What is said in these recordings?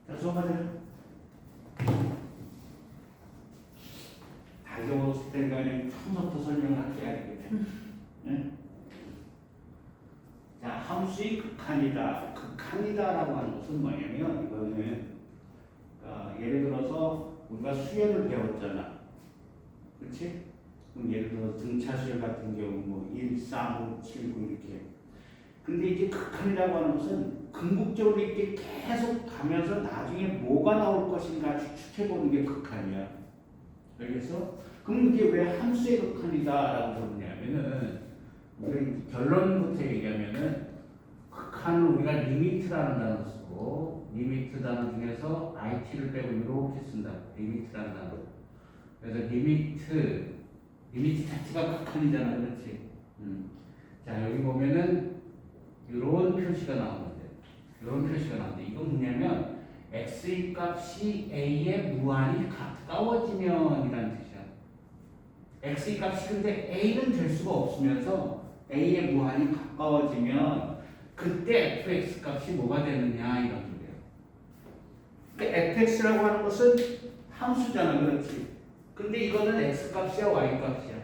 자, 수업하세요. 다 적었을 때니까 그냥 처음부터 설명을 할게요. 알겠죠? 네? 자, 함수의 극한이다. 극한이다라고 하는 것은 뭐냐면 이거는 예를 들어서 우리가 수열을 배웠잖아. 그렇지? 그럼 예를 들어서 등차수열 같은 경우 뭐 1, 4, 5, 7, 9 이렇게. 근데 이제 극한이라고 하는 것은 궁극적으로 이렇게 계속 가면서 나중에 뭐가 나올 것인가 추측해보는 게 극한이야. 알겠어? 그럼 이게 왜 함수의 극한이다라고 그러냐면은 우리 결론부터 얘기하면은 극한을 우리가 리미트라는 단어 쓰고 리미트 단어 중에서 IT를 빼고 이렇게 쓴다. 리미트라는 단어. 그래서 리미트 자체가 극한이잖아. 그렇지? 자, 여기 보면은 이런 표시가 나오는데 이건 뭐냐면 x의 값이 a에 무한히 가까워지면이라는 뜻이야. x의 값이 근데 a는 될 수가 없으면서 a에 무한히 가까워지면 그때 fx 값이 뭐가 되느냐 이런 소리야. 그러니까 fx라고 하는 것은 함수잖아. 그렇지? 근데 이거는 x 값이야 y 값이야?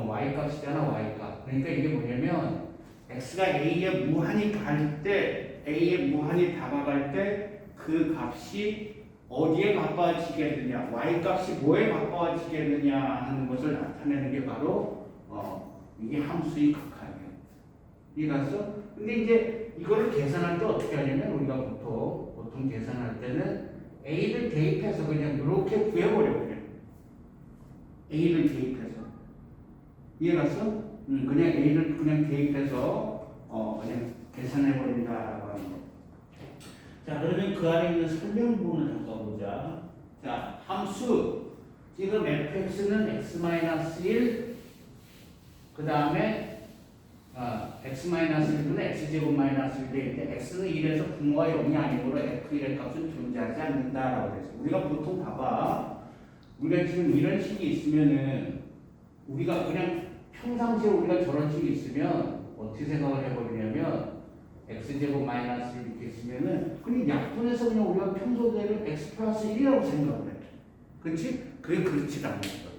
y 값이잖아. y 값. 그러니까 이게 뭐냐면 x가 a에 무한히 갈 때 a에 무한히 다가갈 때 그 값이 어디에 가까워지게 되느냐, y 값이 뭐에 가까워지게 되느냐 하는 것을 나타내는 게 바로 이게 함수의 극한이에요. 이해갔어? 근데 이제 이거를 계산할 때 어떻게 하냐면 우리가 보통 계산할 때는 a를 대입해서 그냥 이렇게 구해버려. 그냥 a를 대입해서. 이해갔어? 그냥 a를 그냥 대입해서 그냥 계산해버린다라고 하는 거. 자, 그러면 그 안에 있는 설명 부분을 잠깐 보자. 자, 함수 지금 fx는 x-1 그 다음에 x-1분의 x제곱-1일 때 x는 1에서 분모가 0이 아니므로 f1의 값은 존재하지 않는다라고 그랬어. 우리가 보통 봐봐. 우리가 지금 이런 식이 있으면은 우리가 그냥 평상시에 우리가 저런 식이 있으면 어떻게 생각을 해버리냐면 x제곱 마이너스 이렇게 있으면은 그냥 약분해서 그냥 우리가 평소대로 x 플러스 1이라고 생각을 해. 그렇지? 그게 그렇지 않은 거야.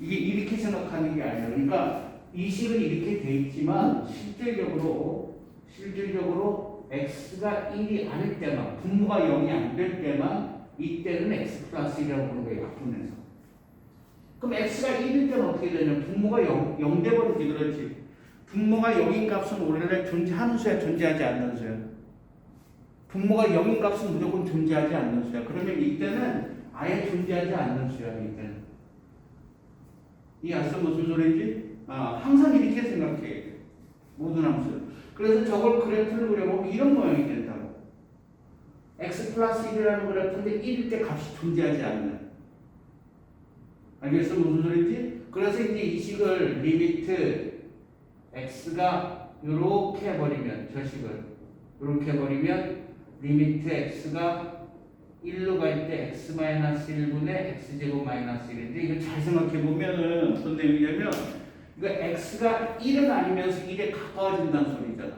이게 이렇게 생각하는 게 아니라 그러니까 이 식은 이렇게 돼 있지만 실질적으로 x가 1이 아닐 때만 분모가 0이 안 될 때만 이때는 x 플러스 1이라고 보는 거예요. 약분해서. 그럼 x가 1일 때는 어떻게 되냐면 분모가 0 돼버리지. 그렇지? 분모가 0인 값은 원래 존재하는 수야, 존재하지 않는 수야? 분모가 0인 값은 무조건 존재하지 않는 수야. 그러면 이때는 아예 존재하지 않는 수야. 이때는. 이해했어? 무슨 소리인지? 항상 이렇게 생각해. 모든 함수. 그래서 저걸 그래프를 그려보면 이런 모양이 된다고. x 플러스 1이라는 그래프인데 1일 때 값이 존재하지 않는. 알겠어? 무슨 소리인지? 그래서 이제 이 식을 리미트 x가 요렇게 해버리면 저 식을 요렇게 해버리면 리미트 x가 1로 갈 때 x-1분의 x제곱-1인데 이거 잘 생각해보면은 어떤 내용이냐면 이거 x가 1은 아니면서 1에 가까워진다는 소리잖아.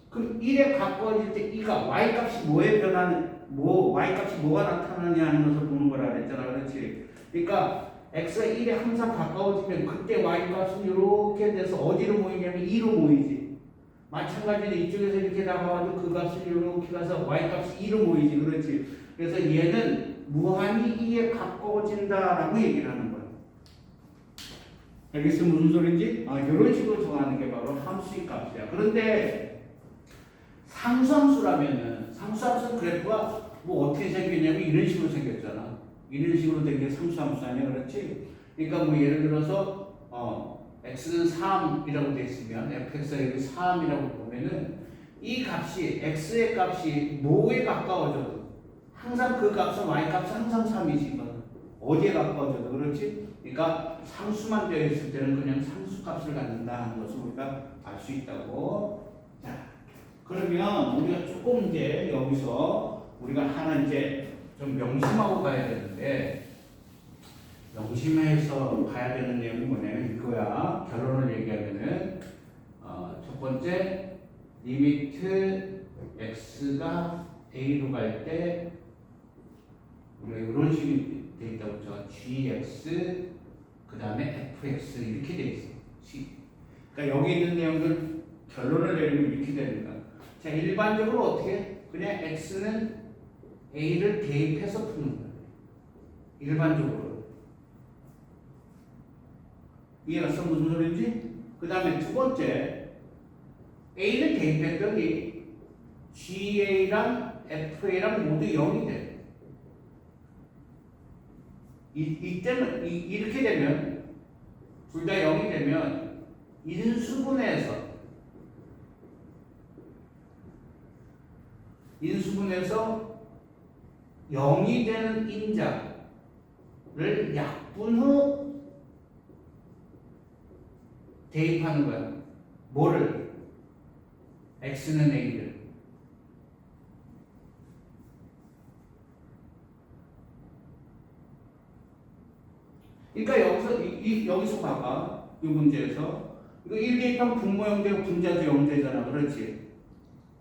그럼 1에 가까워질 때 이가 y값이 뭐에 변하는 y값이 뭐가 나타나냐 하는 것을 보는 거라 그랬잖아. 그렇지? 그러니까 x가 1에 항상 가까워지면 그때 y값은 이렇게 돼서 어디로 모이냐면 2로 모이지. 마찬가지로 이쪽에서 이렇게 나가도 그 값은 이렇게 가서 y값이 2로 모이지. 그렇지? 그래서 얘는 무한히 2에 가까워진다라고 얘기를 하는 거야. 알겠어? 무슨 소리인지? 이런 식으로 정하는 게 바로 함수의 값이야. 그런데 상수함수라면은 상수함수는 그래프가 뭐 어떻게 생겼냐면 이런 식으로 생겼잖아. 이런 식으로 된 게 상수함수 아니야, 그렇지? 그러니까 뭐 예를 들어서 x는 3이라고 돼 있으면 fx가 여기 3이라고 보면은 이 값이 x의 값이 뭐에 가까워져도 항상 그 값은 y 값은 항상 3이지. 어디에 가까워져도 그렇지? 그러니까 상수만 되어 있을 때는 그냥 상수 값을 갖는다 하는 것을 우리가 알 수 있다고. 자, 그러면 우리가 조금 이제 여기서 우리가 하나 이제 좀 명심하고 가야 되는데 명심해서 봐야 되는 내용이 뭐냐면 이거야. 결론을 얘기하면은 첫 번째 리미트 x가 a로 갈 때 우리가 이런 식이 돼 있다고 했죠. gx 그 다음에 fx 이렇게 돼 있어. 그러니까 여기 있는 내용들 결론을 내리면 이렇게 됩니다. 자, 일반적으로 어떻게? 그냥 x는 a를 대입해서 푸는 거예요. 일반적으로. 이해갔어? 무슨 소리인지? 그 다음에 두 번째, a를 대입했더니 ga랑 fa랑 모두 0이 돼. 이때는 이렇게 되면 둘 다 0이 되면 인수분해에서 0이 되는 인자를 약분 후 대입하는 거야. 뭐를? x는 a를. 그러니까 여기서 봐봐. 이 문제에서 이거 1 대입하면 분모 0되고 분자도 0되잖아. 그렇지?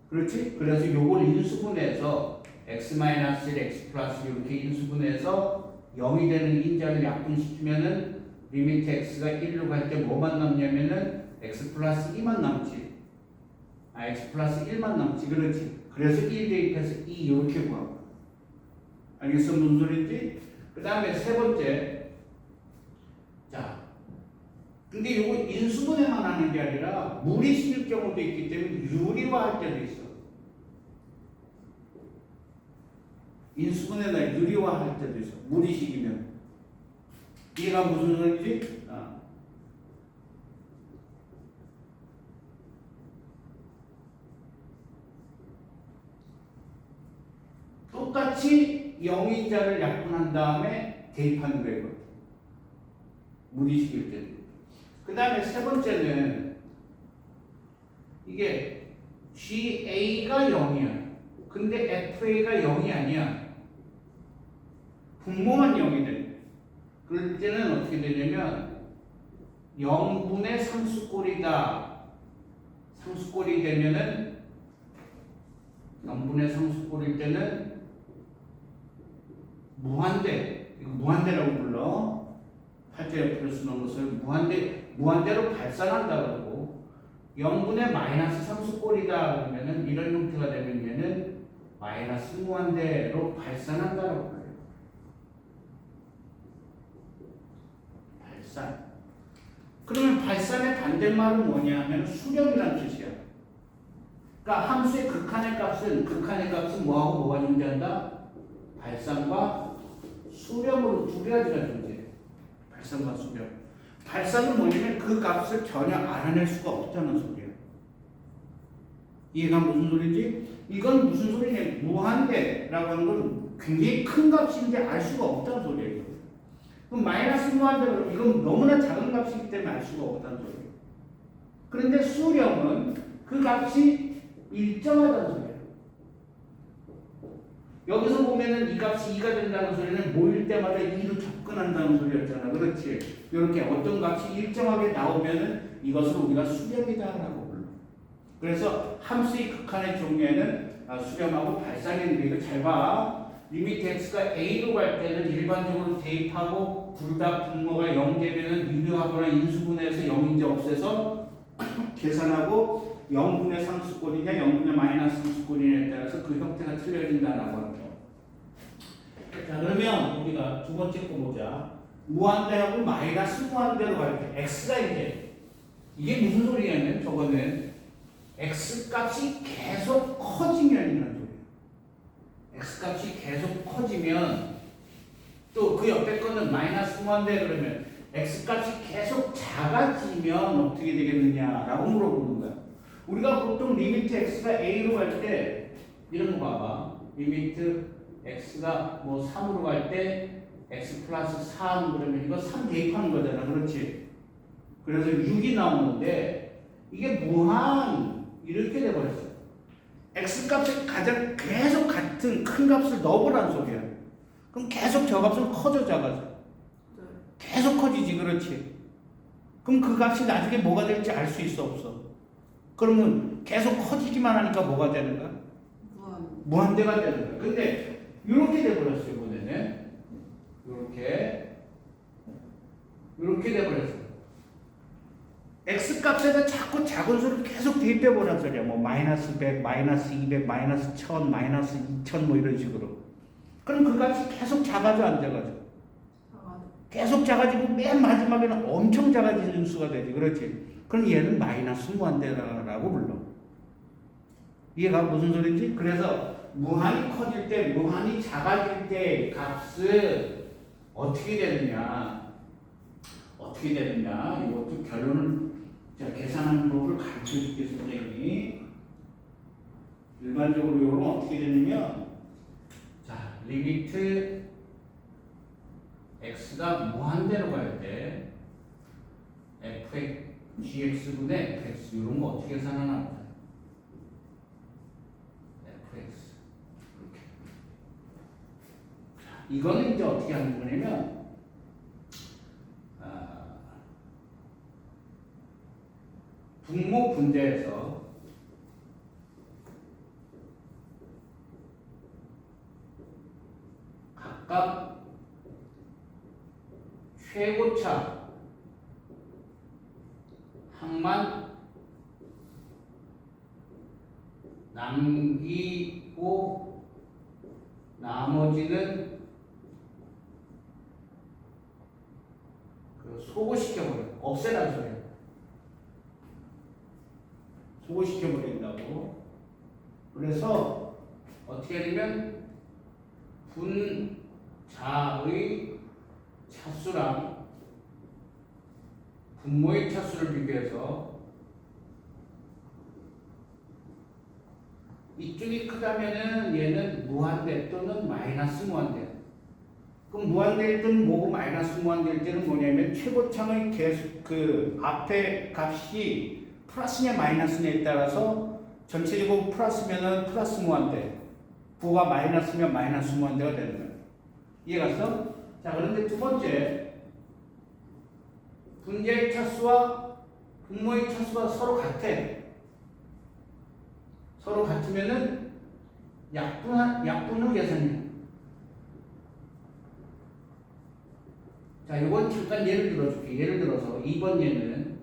그렇지? 그래서 요걸 인수분해해서 x-1, x 플러스 이렇게 인수분해해서 0이 되는 인자를 약분시키면은 리미트 x가 1로 갈 때 뭐만 남냐면은 x 플러스 2만 남지. x 플러스 1만 남지. 그렇지? 그래서 1 대입해서 2 이렇게 구하. 알겠어? 무슨 소리인지? 그 다음에 세 번째. 자, 근데 요거 인수분해만 하는 게 아니라 무리식일 경우도 있기 때문에 유리화할 때도 있어. 인수분해나 유리화할 때도 있어. 무리식이면. 얘가 무슨 소리지? 똑같이 0인자를 약분한 다음에 대입하는 거예요. 무리식일 때는. 그 다음에 세 번째는 이게 GA가 0이야. 근데 FA가 0이 아니야. 분모만 0이 돼. 그럴 때는 어떻게 되냐면 0분의 상수꼴이다. 상수꼴이 되면은 0분의 상수꼴일 때는 무한대. 이거 무한대라고 불러. 팔자 옆으로 쓰는 것을 무한대로 발산한다 그러고 0분의 마이너스 상수꼴이다 그러면은 이런 형태가 되면 얘는 마이너스 무한대로 발산한다라고 그래요. 발산. 그러면 발산의 반대말은 뭐냐 하면 수렴이라는 뜻이야. 그러니까 함수의 극한의 값은 뭐하고 뭐가 존재한다? 발산과 수렴으로 두 가지가 존재해. 발산과 수렴. 발산은 뭐냐면 그 값을 전혀 알아낼 수가 없다는 소리야. 이해가 무슨 소리인지? 이건 무슨 소리냐? 무한대라고 하는 건 굉장히 큰 값인데 알 수가 없다는 소리예요. 그럼 마이너스 무한대로 이건 너무나 작은 값이기 때문에 알 수가 없다는 소리예요. 그런데 수렴은 그 값이 일정하다는 소리예요. 여기서 보면은 이 값이 2가 된다는 소리는 모일 때마다 2로 접근한다는 소리였잖아. 그렇지? 이렇게 어떤 값이 일정하게 나오면은 이것을 우리가 수렴이다라고 불러. 그래서 함수의 극한의 종류에는 수렴하고 발산이 있는데 이거 잘 봐. 리미트 x가 a로 갈 때는 일반적으로 대입하고 둘 다 분모가 0 되면은 유리하거나 인수분해해서 0인자 없애서 계산하고 0분의 상수꼴이냐 0분의 마이너스 상수꼴이냐에 따라서 그 형태가 틀려진다라고 합니다. 자, 그러면 우리가 두 번째 거 보자. 무한대하고 마이너스 무한대로 갈 때 x가 이게 무슨 소리냐면 저거는 x 값이 계속 커지면이라는 소리예요. x 값이 계속 커지면 또 그 옆에 거는 마이너스 무한대 그러면 x 값이 계속 작아지면 어떻게 되겠느냐라고 물어보는 거야. 우리가 보통 리미트 x가 a로 갈 때 이런 거 봐봐. 리미트 x가 뭐 3으로 갈 때 x 플러스 3 그러면 이거 3 대입하는 거잖아. 그렇지? 그래서 6이 나오는데 이게 무한 이렇게 돼버렸어. x 값이 가장 계속 같은 큰 값을 넣어보라는 소리야. 그럼 계속 저 값은 커져 작아져. 계속 커지지. 그렇지? 그럼 그 값이 나중에 뭐가 될지 알 수 있어 없어? 그러면 계속 커지기만 하니까 뭐가 되는 거야? 무한대가 되는 거야. 근데 이렇게 돼버렸어요. 이번에는 이렇게 돼버렸어. x 값에다 자꾸 작은 수를 계속 대입해 보란 소리야. 뭐 마이너스 100, 마이너스 200, 마이너스 1000, 마이너스 2000 뭐 이런 식으로. 그럼 그 값이 계속 작아져 안 작아져? 계속 작아지고 맨 마지막에는 엄청 작아지는 수가 되지. 그렇지? 그럼 얘는 마이너스 무한대라고 불러. 이해가 무슨 소리인지? 그래서 무한이 커질 때, 무한이 작아질 때 값은 어떻게 되느냐? 이것도 결론을 계산하는 법을 가르쳐 줄게, 선생님이. 일반적으로 이거는 어떻게 되냐면, 자, 리미트 x가 무한대로 갈 때 fx, gx분의 fx 이런 거 어떻게 계산하나 보자. fx 이렇게. 자, 이거는 이제 어떻게 하는 거냐면 분모 분자에서 각각 최고차 항만 남기고 나머지는 소거시켜버려. 없애라는 소리야. 소거시켜버린다고. 그래서 어떻게 되면 분자의 차수랑 분모의 차수를 비교해서 이쪽이 크다면은 얘는 무한대 또는 마이너스 무한대. 그럼 무한대일 때는 뭐고 마이너스 무한대일 때는 뭐냐면 최고창의 계수 그 앞에 값이 플러스냐 마이너스냐에 따라서 전체적으로 플러스면은 플러스 무한대, 부가 마이너스면 마이너스 무한대가 되는 거예요. 이해갔어? 자, 그런데 두 번째, 분자의 차수와 분모의 차수가 서로 같아. 서로 같으면은 약분을 계산해. 자, 이건 잠깐 예를 들어줄게. 예를 들어서 2번 예는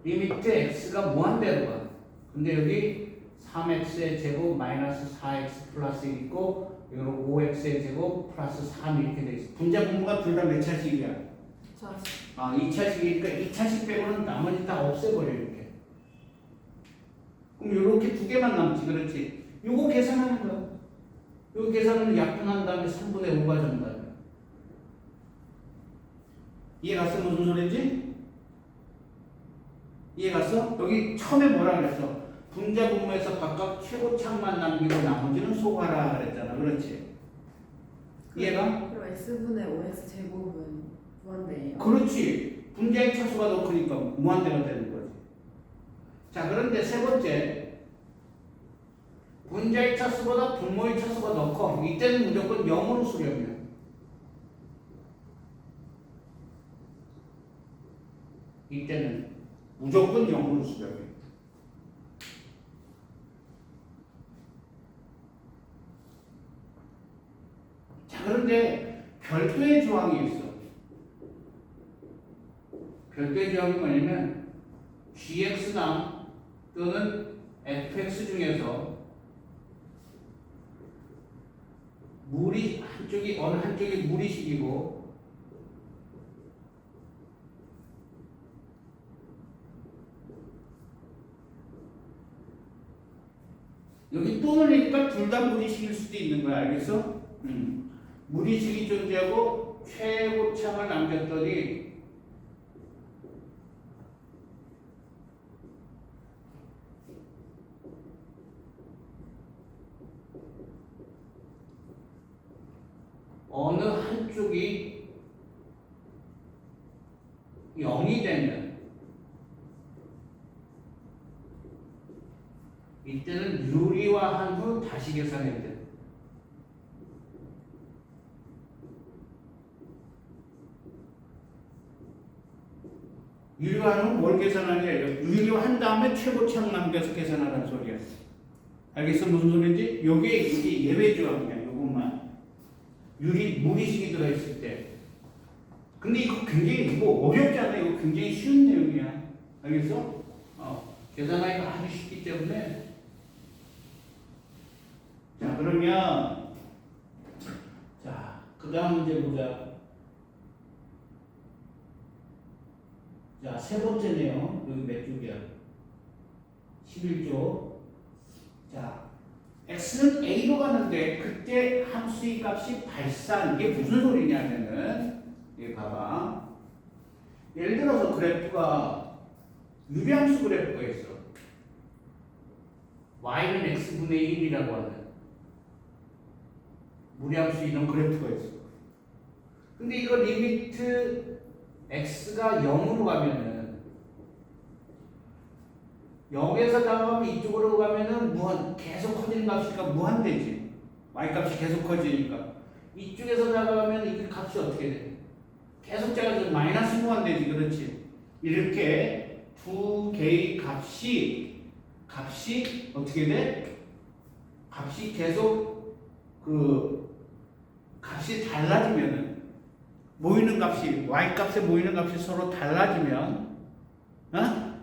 리미트 x가 무한대로 가. 근데 여기 3x의 제곱 마이너스 4x 플러스 1 있고 이거는 5x의 제곱 플러스 3 이렇게 돼 있어. 분자 분모가 둘 다 몇 차식이야? 2차식이니까 2차식 빼고는 나머지 다 없애버려 이렇게. 그럼 이렇게 두 개만 남지. 그렇지? 요거 계산하는 거야. 요거 계산은 약분한 다음에 3분의 5가 전다. 이해갔어? 무슨 소리인지? 이해갔어? 여기 처음에 뭐라 그랬어? 분자 분모에서 각각 최고창만 남기고 나머지는 소화라 그랬잖아. 그렇지? 이해가? 그럼 x분의 5x 제곱은 무한대예요? 그렇지. 분자의 차수가 더 크니까 무한대가 되는 거지. 자, 그런데 세 번째, 분자의 차수보다 분모의 차수가 더 커. 이때는 무조건 0으로 수렴이야. 이때는 무조건 0으로 수렴해. 자, 그런데 별도의 조항이 있어. 별도의 조항이 뭐냐면 gx당 또는 fx 중에서 어느 한쪽이 무리식이고 여기 또 넣으니까 둘 다 무리식일 수도 있는 거야. 알겠어? 무리식이 존재하고 최고창을 남겼더니 어느 한쪽이 0이 되면 이때는 유리화한 후 다시 계산해야 돼. 유리화는 뭘 계산하냐? 유리화한 다음에 최고차항 남겨서 계산하라는 소리야. 알겠어? 무슨 소리인지? 이게 예외 조항이야. 요것만. 무리식이 들어있을 때. 근데 이거 굉장히 어렵지 않아. 이거 굉장히 쉬운 내용이야. 알겠어? 계산하기가 아주 쉽기 때문에. 자, 그러면 자, 그 다음 문제 보자. 자, 세 번째네요. 여기 몇 쪽이야? 11쪽. 자, x는 a로 가는데 그때 함수의 값이 발산. 이게 무슨 소리냐면은 이게 봐봐. 예를 들어서 그래프가 유리함수 그래프가 있어. y는 x분의 1이라고 하는 무리함수 이런 그래프가 있어. 근데 이거 리미트 x가 0으로 가면은 0에서 다가가면 이쪽으로 가면은 계속 커지는 값이니까 무한대지. y값이 계속 커지니까 이쪽에서 다가가면 이 값이 어떻게 돼? 계속 작아져. 마이너스 무한대지. 그렇지. 이렇게 두 개의 값이 어떻게 돼? 값이 계속 값이 달라지면은 모이는 값이 y값에 모이는 값이 서로 달라지면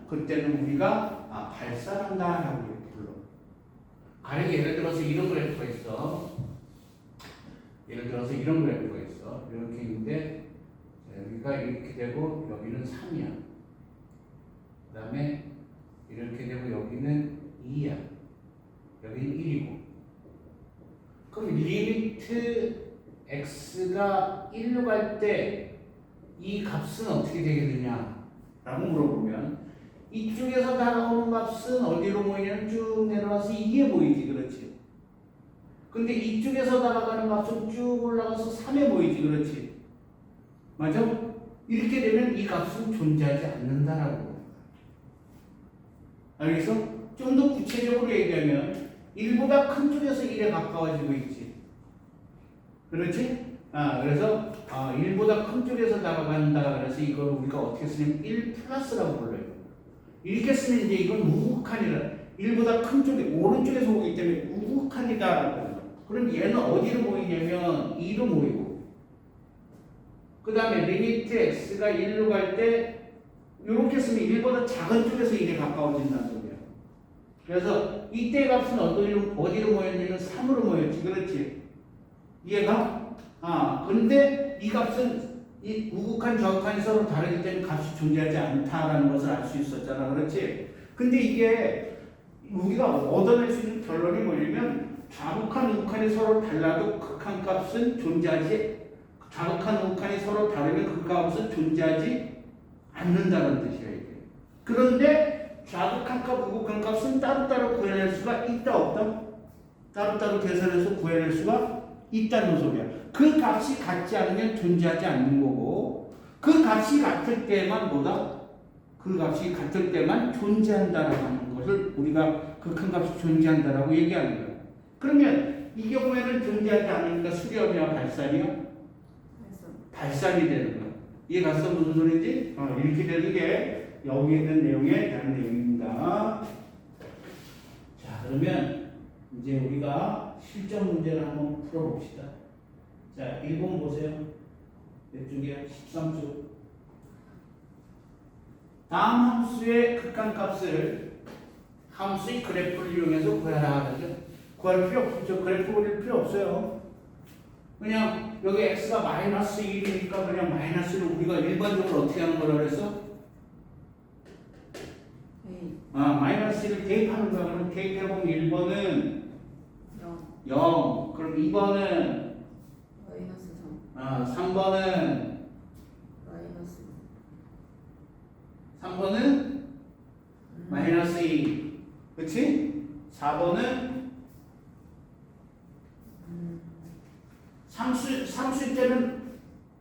그때는 우리가 발산한다라고 불러. 가령 예를 들어서 이런 그래프가 있어. 이렇게 있는데 여기가 이렇게 되고 여기는 3이야. 그 다음에 이렇게 되고 여기는 2야. 여기는 1이고. 그럼 리미트 x가 1로 갈 때 이 값은 어떻게 되게 되냐? 라고 물어보면 이쪽에서 다가오는 값은 어디로 모이냐면 쭉 내려와서 2에 모이지. 그렇지. 근데 이쪽에서 다가가는 값은 쭉 올라가서 3에 모이지. 그렇지. 맞아? 이렇게 되면 이 값은 존재하지 않는다라고. 알겠어? 좀 더 구체적으로 얘기하면 1보다 큰 쪽에서 1에 가까워지고 있지. 그렇지? 그래서 1보다 큰 쪽에서 다가간다. 그래서 이걸 우리가 어떻게 쓰냐면 1 플러스라고 불러요. 이렇게 쓰면 이제 이건 우극한이라. 1보다 큰 쪽에 오른쪽에서 오기 때문에 우극한이다라고. 그럼 얘는 어디로 모이냐면 2로 모이고. 그 다음에 리미트 x가 1로 갈 때 이렇게 쓰면 1보다 작은 쪽에서 1에 가까워진다는 소리야. 그래서 이때 값은 어디로 모였냐면 3으로 모였지. 그렇지? 이해가? 근데 이 값은 이 우극한 좌극한이 서로 다르기 때문에 값이 존재하지 않다라는 것을 알 수 있었잖아. 그렇지? 근데 이게 우리가 얻어낼 수 있는 결론이 뭐냐면 좌극한 우극한이 서로 달라도 극한값은 좌극한 우극한이 서로 다르면 그 값은 존재하지 않는다는 뜻이야. 이게. 그런데 좌극한 값, 우극한 값은 따로따로 구해낼 수가 있다 없다? 따로따로 계산해서 구해낼 수가 있다는 소리야. 그 값이 같지 않으면 존재하지 않는 거고, 그 값이 같을 때만 그 값이 같을 때만 존재한다라고 하는 것을 우리가 그 큰 값이 존재한다라고 얘기하는 거야. 그러면 이 경우에는 존재하지 않으니까 수렴이야, 발산이야? 발산이 되는 거야. 이해갔어? 무슨 소리인지? 이렇게 되는 게 여기에 있는 내용에 대한 내용입니다. 자, 그러면 이제 우리가 실전 문제를 한번 풀어봅시다. 자, 1번 보세요. 몇 쪽이야? 13쪽. 다음 함수의 극한값을 함수의 그래프를 이용해서 구하라 하죠. 구할 필요 없죠. 그래프 그릴 필요 없어요. 그냥 여기 x가 마이너스 1이니까 그냥 마이너스를 우리가 일반적으로 어떻게 하는 거라 그랬어? 마이너스 1을 대입하는 거야. 그럼 대입해보면 1번은 0. 그럼 2번은 마이너스 3. 3번은 마이너스 3번은 마이너스 2. 그치? 4번은 상수일 때는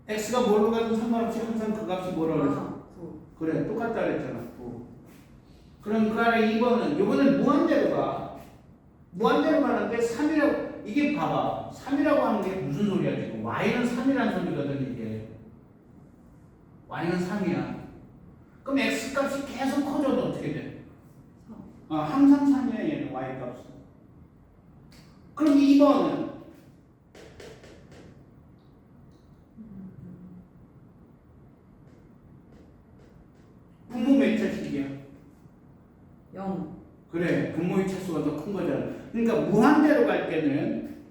x가 뭘로 가도 상관없이 항상 그 값이 뭐라고 그랬어? 9. 그래, 똑같다 그랬잖아. 9. 그럼 그 안에 2번은 이거는 무한대로 가. 무한대로 가는데 3이라고 이게 봐봐. 3이라고 하는 게 무슨 소리야 지금? y는 3이라는 소리거든 이게. y는 3이야. 그럼 x 값이 계속 커져도 어떻게 돼? 항상 3이야 얘는 y 값은. 그럼 2번은 분모 몇 차식이야? 0. 그래, 분모의 차수가 더 큰 거잖아. 그러니까 무한대로 갈 때는,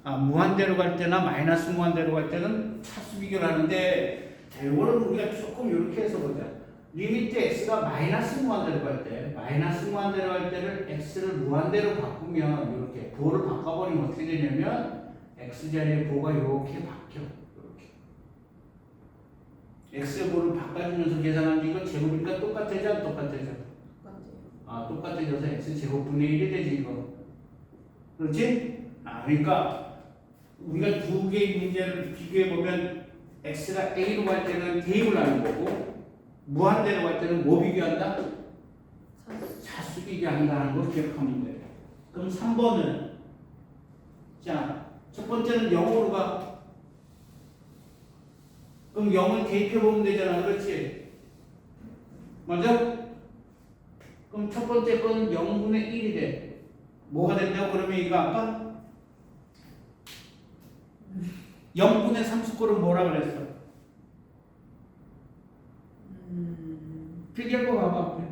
무한대로 갈 때나 마이너스 무한대로 갈 때는 차수 비교하는데, 자, 이거는 우리가 조금 이렇게 해서 보자. 리미트 x가 마이너스 무한대로 갈 때, 마이너스 무한대로 갈 때를 x를 무한대로 바꾸면 이렇게 부호를 바꿔버리면 어떻게 되냐면 x 자리에 부호가 이렇게 바뀌어. 이렇게. x의 부호를 바꿔주면서 계산하는 게 이거 제곱이니까 똑같아져, 안 똑같아져? 똑같아져서 x 제곱분의 1이 되지 이거. 그렇지? 그러니까 우리가 두 개의 문제를 비교해 보면 x가 a로 갈 때는 대입을 하는 거고 무한대로 갈 때는 뭐 비교한다? 차수 비교한다는 걸 기억하면 돼요. 그럼 3번은 자, 첫 번째는 0으로 가. 그럼 0을 대입해 보면 되잖아. 그렇지? 맞아? 그럼 첫 번째 건 0분의 1이 돼. 뭐가 된다고? 그러면 이거 아까 0분의 30꼴은 뭐라 그랬어? 필기할 거 봐봐 앞에.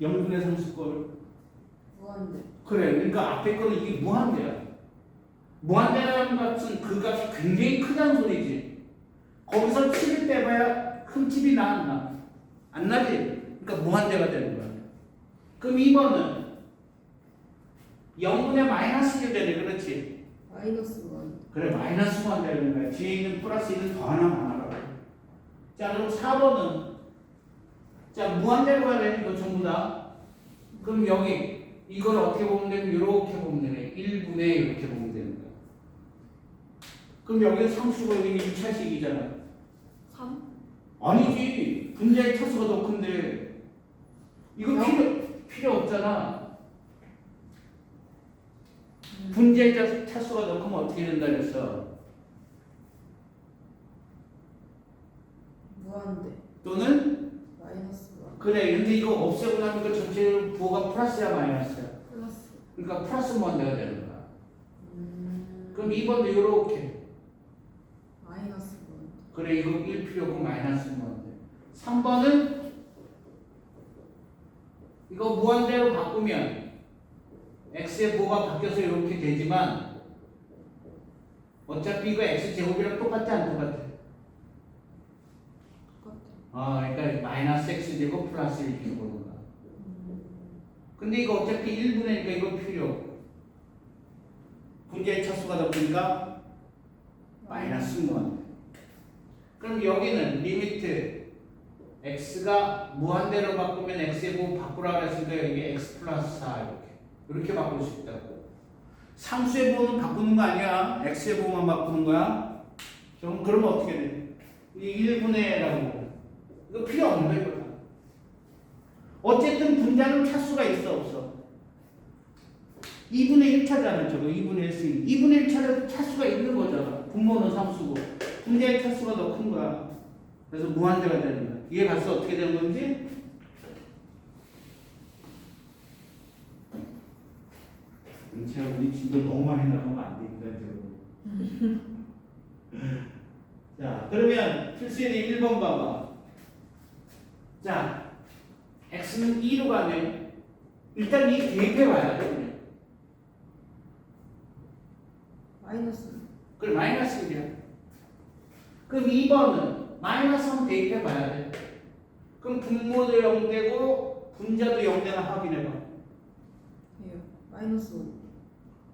0분의 30꼴. 무한대. 그래. 그러니까 앞에 거는 이게 무한대야. 무한대라는 값은 그 값이 굉장히 크다는 소리지. 거기서 7을 빼봐야 큰 집이 나 안 나? 안 나지? 그러니까 무한대가 되는 거야. 그럼 2번은 0분의 마이너스 1 되네. 그렇지? 마이너스 1. 그래, 마이너스 무한대 되는 거야. 뒤에 있는 플러스 1은 더하나만 하라고. 자, 그럼 4번은 자, 무한대로 가야 돼. 이거 전부 다. 그럼 여기 이걸 어떻게 보면 되면 이렇게 보면 되네. 1분의 이렇게 보면 되는 거야. 그럼 여기는 상수고 여기는 2차식이잖아. 3? 아니지. 분자의 차수가 더 큰데. 이거 필요 없잖아. 분자의 차수가 더 크면 어떻게 된다 그랬어? 무한대. 또는? 마이너스 1. 그래. 근데 이거 없애고 나면 그 전체 부호가 플러스야 마이너스야? 플러스. 그러니까 플러스 무한대가 되는 거야. 그럼 2번도 이렇게. 마이너스 1. 그래, 이거 1 필요 없고 마이너스 무한대. 3번은 이거 무한대로 바꾸면 x의 부호가 바뀌어서 이렇게 되지만 어차피 이거 x 제곱이랑 똑같지 안 똑같아? 똑같아. 그러니까 마이너스 x 제곱 플러스 1 이렇게 보는 거야. 근데 이거 어차피 1분의니까 이거 필요 없고 분자의 차수가 더 크니까 마이너스 무한대. 그럼 여기는 리미트 x가 무한대로 바꾸면 x의 부호 바꾸라 그랬으니까 여기 x 플러스 4 이렇게 바꿀 수 있다고. 상수의 부호는 바꾸는 거 아니야. x의 부호만 바꾸는 거야. 그러면 어떻게 돼? 이 1분의라고. 이거 필요 없는 거야. 이거. 어쨌든 분자는 차수가 있어 없어? 2분의 1차잖아. 저거 2분의 1 2분의 1차라도 차수가 있는 거잖아. 분모는 상수고 분자의 차수가 더 큰 거야. 그래서 무한대가 되는 거야. 이해 갔어? 어떻게 되는 건지? 제가 우리 집도 너무 많이 나가면 안 됩니다. 자, 그러면 필수의 1번 봐봐. 자, x는 2로 가면 일단 이 대입해 봐야 돼. 마이너스. 그럼 마이너스 1이야. 그럼 2번은 마이너스 3 대입해 봐야 돼. 그럼 분모도 0되고 분자도 0되나 확인해 봐. 예요. 마이너스 5.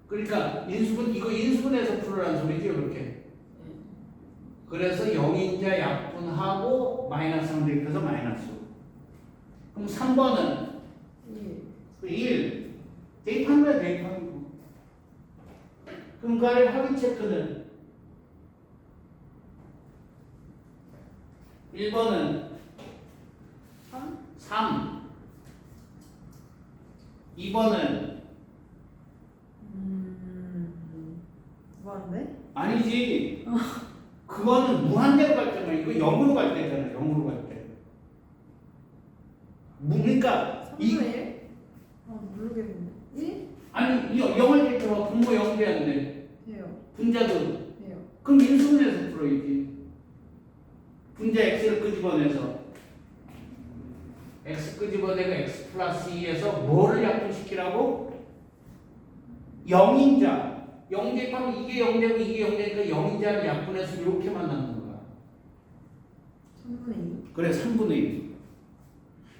그러니까 인수분 이거 인수분해서 풀으라는 소리지 이렇게. 그래서 0인자 약분하고 마이너스 3 대입해서 마이너스 5. 그럼 3번은 1 대입한 거야 대입한 거. 그럼 그 아래 확인 체크는 1번은 3 2번은 무한대? 아니지. 그거는 무한대로 갈 때만 있잖아. 이거 0으로 갈 때잖아. 0으로 갈 때. 그러니까 3분의 1? 아 모르겠는데 1? 아니 0을 때 분모 0 돼야 돼. 해요. 분자도. 해요. 그럼 인수분해서 풀어야지. 분자 x를 끄집어내서 x 끄집어내고 x 플러스 2에서 뭐를 약분시키라고? 0인자. 0 대입하면 이게 0 되고 이게 0 되니까 0인자를 약분해서 이렇게 만나는 거야. 3분의 2? 그래 3분의 1.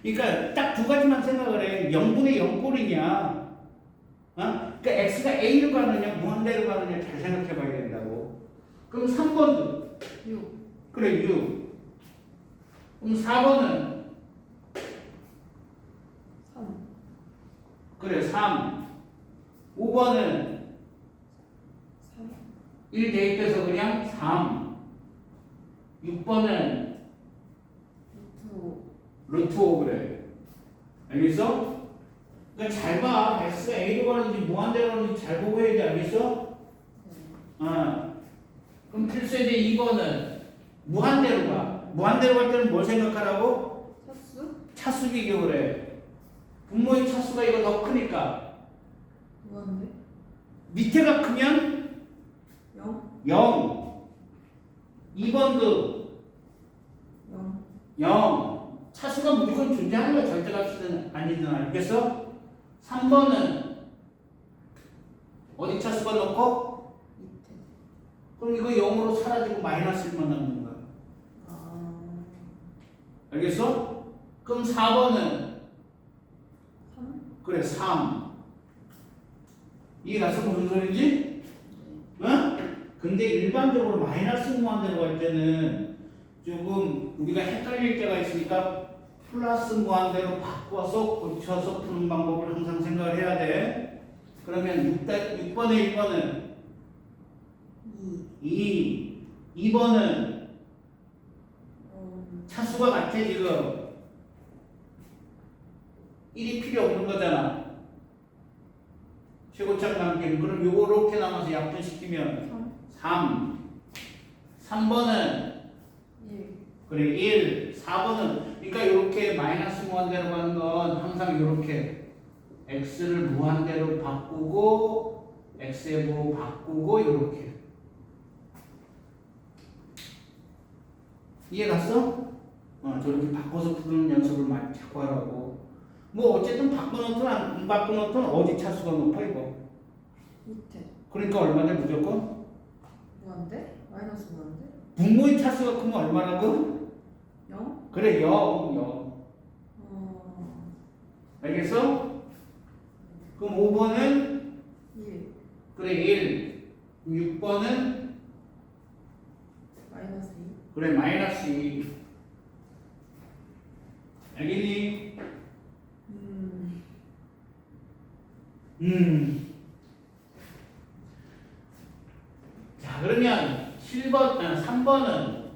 그러니까 딱 두 가지만 생각을 해. 0분의 0꼴이냐 그러니까 x가 a로 가느냐 무한대로 가느냐 잘 생각해 봐야 된다고. 그럼 3번도 6. 그래 6. 그럼 4번은 3. 그래 3. 5번은 3. 1 대입해서 그냥 3. 6번은 루트 5 그래. 알겠어? 그러니까 잘 봐. x가 a로 가는지 무한대로 가는지 잘 보고 해야 돼. 알겠어? 그럼 필수에 2번은 무한대로 가. 무한대로 갈 때는 뭘 생각하라고? 차수? 차수 비교를 해. 분모의 차수가 이거 더 크니까 무한대? 밑에가 크면 0? 0. 2번도 0. 0. 차수가 무조건 존재하는 거야. 절대값이든 아니든. 알겠어? 3번은 어디 차수가 넣고? 밑에. 그럼 이거 0으로 사라지고 마이너스 1만 남는 거야. 아. 알겠어? 그럼 4번은 3? 그래 3. 이게 가서 무슨 소리지? 응? 근데 일반적으로 마이너스 무한대로 갈 때는 조금 우리가 헷갈릴 때가 있으니까 플러스 무한대로 바꿔서 고쳐서 푸는 방법을 항상 생각을 해야 돼. 그러면 6번에 1번은 2. 2번은 차수가 같아 지금. 1이 필요 없는 거잖아. 최고점 남기는. 그럼 요렇게 남아서 약분시키면 3. 3번은 1. 그래 1. 4번은 그러니까 이렇게 마이너스 무한대로 가는 건 항상 이렇게 x를 무한대로 바꾸고 x의 뭐 바꾸고 이렇게. 이해 갔어? 저렇게 바꿔서 푸는 연습을 많이 자꾸 하라고. 뭐 어쨌든 바꿔놓든 안 바꿔놓든 어디 차수가 높아 이거. 밑에. 그러니까 얼마냐 무조건? 무한대? 마이너스 무한대? 분모의 차수가 크면 얼마라고? 0? 그래 0. 알겠어? 그럼 5번은 1. 그래 1. 6번은 마이너스 2. 그래 마이너스 2. 알겠니? 자 그러면 3번은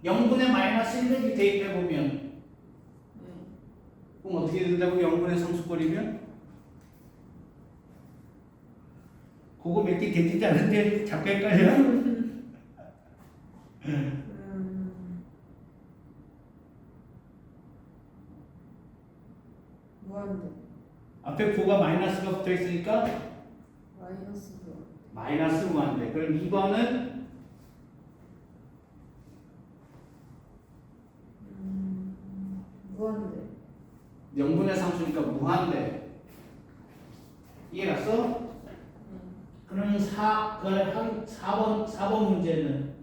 0분의 마이너스 1을 대입해보면 네. 그럼 어떻게 된다고? 0분의 상수꼴이면? 그거 몇 개 되지 않은데 자꾸 헷갈려? 무한대. 앞에 9가 마이너스가 붙어 있으니까 마이너스 무한대. 마이너스 무한대. 그럼 2번은 무한대. 0분의 상수니까 무한대. 이해 갔어? 그럼 4번 문제는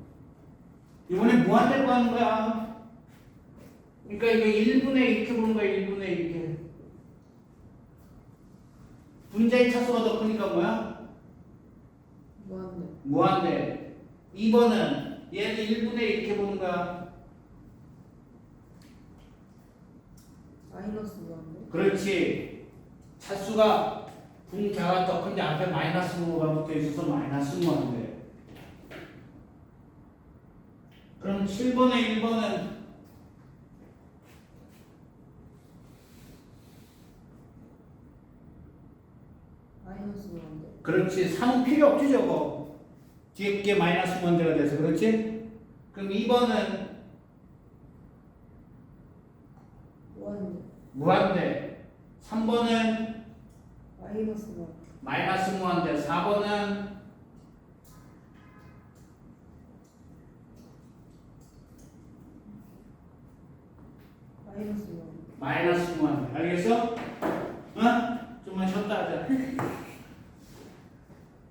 이번에 무한대로 가는 거야. 그러니까 이거 1분의 이렇게 보는 거야. 1분의 이렇게. 분자의 차수가 더 크니까 뭐야? 무한대. 무한대. 2번은 얘는 1분의 이렇게 보는 거야. 마이너스 무한대. 그렇지. 차수가 분자가 더 큰데 앞에 마이너스 무가 붙어 있어서 마이너스 무한대. 그럼 7번에 1번은 마이너스 마이너스 무한대. 그렇지. 3은 필요 없지 저거. 뒤에 게 마이너스 무한대가 돼서 그렇지? 그럼 2번은 무한대. 무한대. 3번은 마이너스 무한대. 마이너스 무한대. 4번은 마이너스 무한대. 마이너스 무한대. 알겠어? 어? 좀만 쉬었다 하자.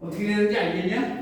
어떻게 되는지 알겠냐?